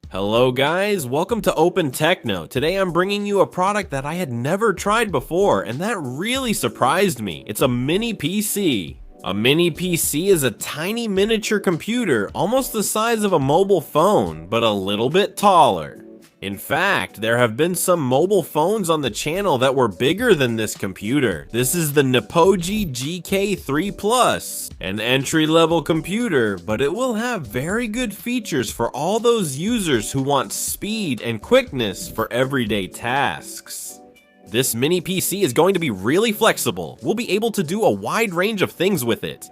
Hello guys, welcome to Open Techno. Today I'm bringing you a product that I had never tried before, and that really surprised me. It's a mini PC. A mini PC is a tiny miniature computer, almost the size of a mobile phone, but a little bit taller. In fact, there have been some mobile phones on the channel that were bigger than this computer. This is the NIPOGI GK3 Plus, an entry-level computer, but it will have very good features for all those users who want speed and quickness for everyday tasks. This mini PC is going to be really flexible. We'll be able to do a wide range of things with it.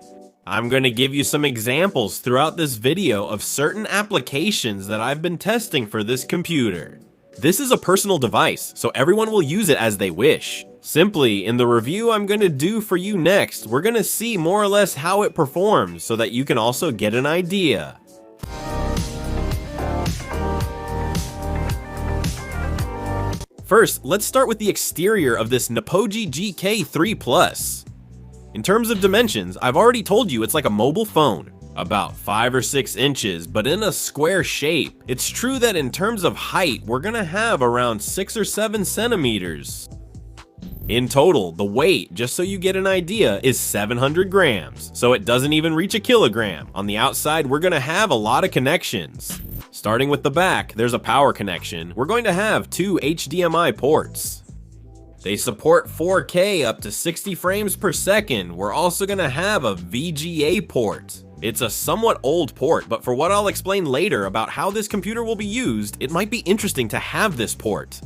I'm going to give you some examples throughout this video of certain applications that I've been testing for this computer. This is a personal device, so everyone will use it as they wish. Simply, in the review I'm going to do for you next, we're going to see more or less how it performs so that you can also get an idea. First, let's start with the exterior of this NIPOGI GK3 Plus. In terms of dimensions, I've already told you it's like a mobile phone, about 5 or 6 inches, but in a square shape. It's true that in terms of height, we're gonna have around 6 or 7 centimeters. In total, the weight, just so you get an idea, is 700 grams, so it doesn't even reach a kilogram. On the outside, we're gonna have a lot of connections. Starting with the back, there's a power connection. We're going to have 2 HDMI ports. They support 4K up to 60 frames per second. We're also gonna have a VGA port. It's a somewhat old port, but for what I'll explain later about how this computer will be used, it might be interesting to have this port.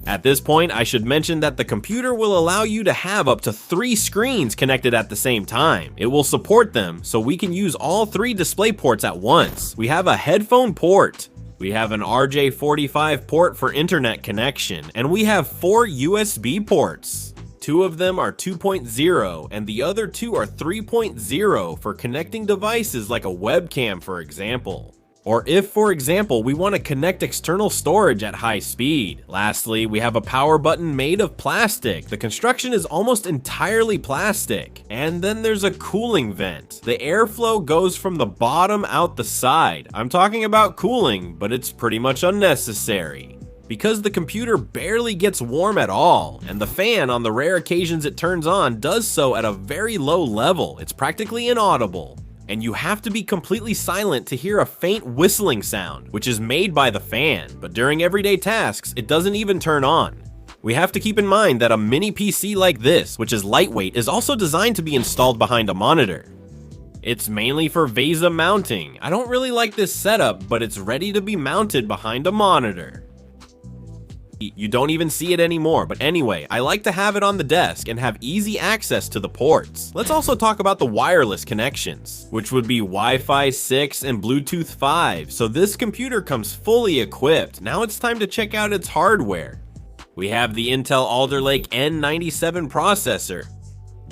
At this point, I should mention that the computer will allow you to have up to 3 screens connected at the same time. It will support them, so we can use all 3 display ports at once. We have a headphone port. We have an RJ45 port for internet connection, and we have 4 USB ports. 2 of them are 2.0, and the other 2 are 3.0 for connecting devices like a webcam, for example. Or if, for example, we want to connect external storage at high speed. Lastly, we have a power button made of plastic. The construction is almost entirely plastic. And then there's a cooling vent. The airflow goes from the bottom out the side. I'm talking about cooling, but it's pretty much unnecessary, because the computer barely gets warm at all, and the fan, on the rare occasions it turns on, does so at a very low level. It's practically inaudible. And you have to be completely silent to hear a faint whistling sound, which is made by the fan, but during everyday tasks, it doesn't even turn on. We have to keep in mind that a mini PC like this, which is lightweight, is also designed to be installed behind a monitor. It's mainly for VESA mounting. I don't really like this setup, but it's ready to be mounted behind a monitor. You don't even see it anymore, but anyway, I like to have it on the desk and have easy access to the ports. Let's also talk about the wireless connections, which would be Wi-Fi 6 and Bluetooth 5, so this computer comes fully equipped. Now it's time to check out its hardware. We have the Intel Alder Lake N97 processor,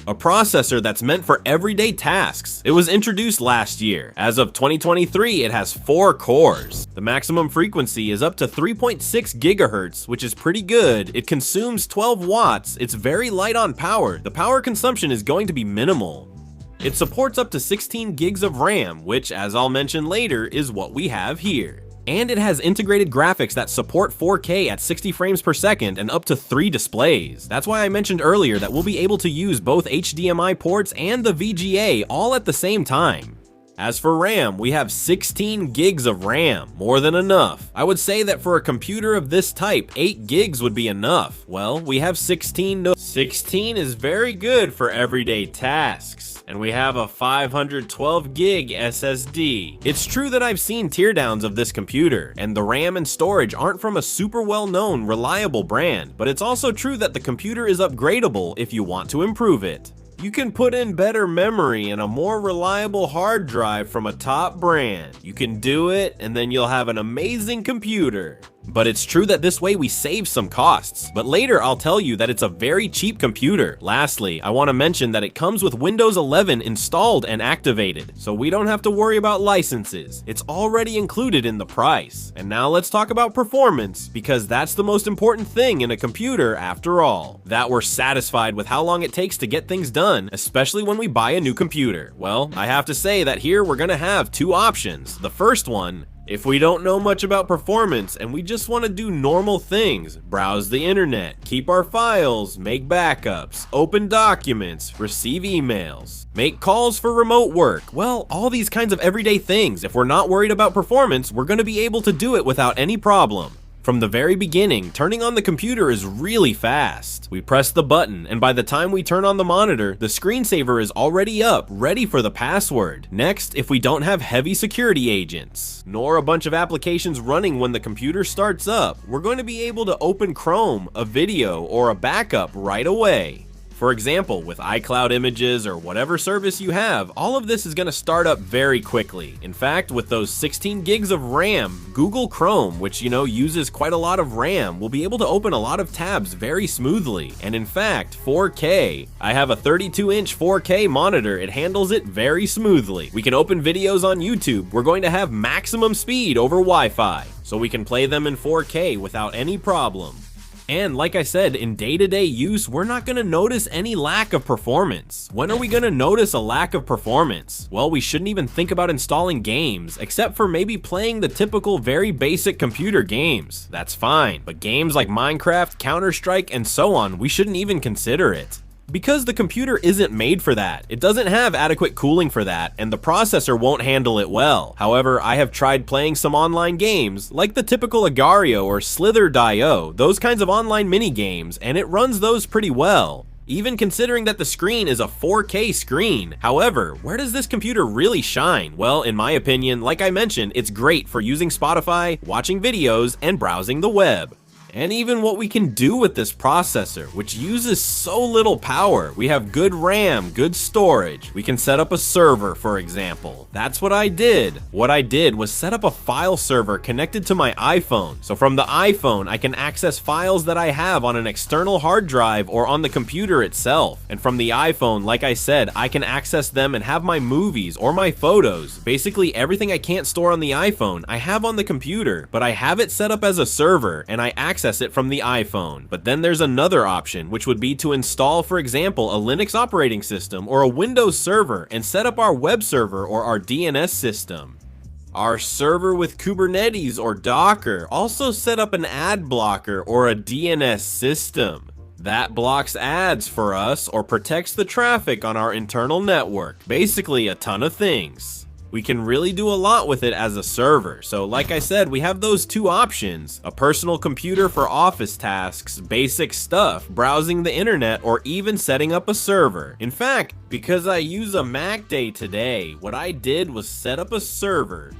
a processor that's meant for everyday tasks. It was introduced last year. As of 2023, it has 4 cores. The maximum frequency is up to 3.6 gigahertz, which is pretty good. It consumes 12 watts. It's very light on power. The power consumption is going to be minimal. It supports up to 16 gigs of RAM, which, as I'll mention later, is what we have here. And it has integrated graphics that support 4K at 60 frames per second and up to 3 displays. That's why I mentioned earlier that we'll be able to use both HDMI ports and the VGA all at the same time. As for RAM, we have 16 gigs of RAM, more than enough. I would say that for a computer of this type, 8 gigs would be enough. Well, we have 16. 16 is very good for everyday tasks. And we have a 512 gig SSD. It's true that I've seen teardowns of this computer, and the RAM and storage aren't from a super well-known, reliable brand, but it's also true that the computer is upgradable if you want to improve it. You can put in better memory and a more reliable hard drive from a top brand. You can do it, and then you'll have an amazing computer. But it's true that this way we save some costs. But later I'll tell you that it's a very cheap computer. Lastly, I want to mention that it comes with Windows 11 installed and activated, so we don't have to worry about licenses. It's already included in the price. And now let's talk about performance, because that's the most important thing in a computer after all. That we're satisfied with how long it takes to get things done, especially when we buy a new computer. Well, I have to say that here we're gonna have 2 options. The first one If we don't know much about performance and we just want to do normal things, browse the internet, keep our files, make backups, open documents, receive emails, make calls for remote work, well, all these kinds of everyday things, if we're not worried about performance, we're going to be able to do it without any problem. From the very beginning, turning on the computer is really fast. We press the button, and by the time we turn on the monitor, the screensaver is already up, ready for the password. Next, if we don't have heavy security agents, nor a bunch of applications running when the computer starts up, we're going to be able to open Chrome, a video, or a backup right away. For example, with iCloud images or whatever service you have, all of this is going to start up very quickly. In fact, with those 16 gigs of RAM, Google Chrome, which uses quite a lot of RAM, will be able to open a lot of tabs very smoothly. And in fact, 4K. I have a 32-inch 4K monitor, it handles it very smoothly. We can open videos on YouTube, we're going to have maximum speed over Wi-Fi, so we can play them in 4K without any problem. And like I said, in day-to-day use, we're not going to notice any lack of performance. When are we going to notice a lack of performance? Well, we shouldn't even think about installing games, except for maybe playing the typical very basic computer games. That's fine, but games like Minecraft, Counter-Strike, and so on, we shouldn't even consider it. Because the computer isn't made for that. It doesn't have adequate cooling for that, and the processor won't handle it well. However, I have tried playing some online games, like the typical Agario or Slither.io, those kinds of online mini games, and it runs those pretty well. Even considering that the screen is a 4K screen. However, where does this computer really shine? Well, in my opinion, like I mentioned, it's great for using Spotify, watching videos, and browsing the web. And even what we can do with this processor, which uses so little power. We have good RAM, good storage. We can set up a server, for example. That's what I did. What I did was set up a file server connected to my iPhone. So from the iPhone, I can access files that I have on an external hard drive or on the computer itself. And from the iPhone, like I said, I can access them and have my movies or my photos. Basically everything I can't store on the iPhone, I have on the computer, but I have it set up as a server and I access it from the iPhone. But then there's another option, which would be to install, for example, a Linux operating system or a Windows server and set up our web server or our DNS system. Our server with Kubernetes or Docker also set up an ad blocker or a DNS system. That blocks ads for us or protects the traffic on our internal network. Basically a ton of things. We can really do a lot with it as a server. So like I said, we have those two options, a personal computer for office tasks, basic stuff, browsing the internet, or even setting up a server. In fact, because I use a Mac day today, what I did was set up a server.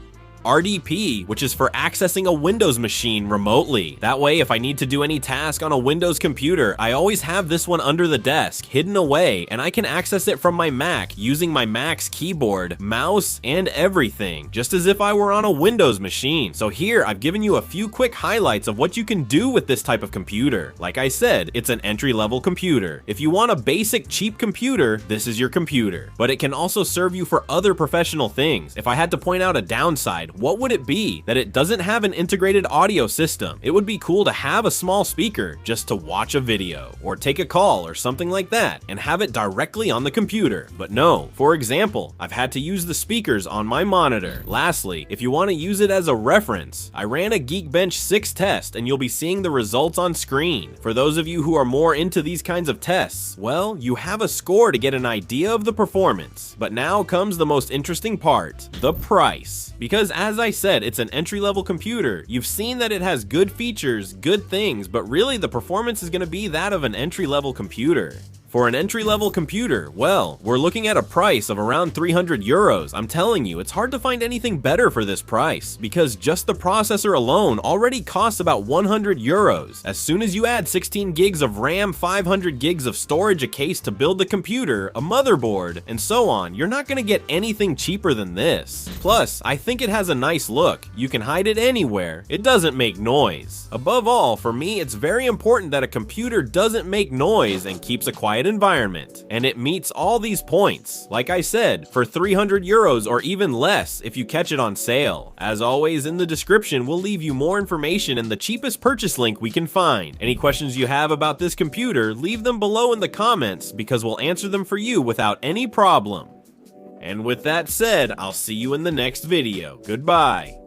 RDP, which is for accessing a Windows machine remotely. That way, if I need to do any task on a Windows computer, I always have this one under the desk, hidden away, and I can access it from my Mac using my Mac's keyboard, mouse, and everything, just as if I were on a Windows machine. So here, I've given you a few quick highlights of what you can do with this type of computer. Like I said, it's an entry-level computer. If you want a basic, cheap computer, this is your computer. But it can also serve you for other professional things. If I had to point out a downside, what would it be? That it doesn't have an integrated audio system. It would be cool to have a small speaker just to watch a video or take a call or something like that and have it directly on the computer. But no, for example, I've had to use the speakers on my monitor. Lastly, if you want to use it as a reference, I ran a Geekbench 6 test and you'll be seeing the results on screen. For those of you who are more into these kinds of tests, well, you have a score to get an idea of the performance. But now comes the most interesting part, the price. Because as I said, it's an entry-level computer. You've seen that it has good features, good things, but really the performance is going to be that of an entry-level computer. For an entry-level computer, well, we're looking at a price of around 300 euros. I'm telling you, it's hard to find anything better for this price, because just the processor alone already costs about 100 euros. As soon as you add 16 gigs of RAM, 500 gigs of storage, a case to build the computer, a motherboard, and so on, you're not gonna get anything cheaper than this. Plus, I think it has a nice look. You can hide it anywhere. It doesn't make noise. Above all, for me, it's very important that a computer doesn't make noise and keeps a quiet environment, and it meets all these points. Like I said, for 300 euros or even less if you catch it on sale. As always, in the description we'll leave you more information and the cheapest purchase link we can find. Any questions you have about this computer, leave them below in the comments because we'll answer them for you without any problem. And with that said, I'll see you in the next video. Goodbye.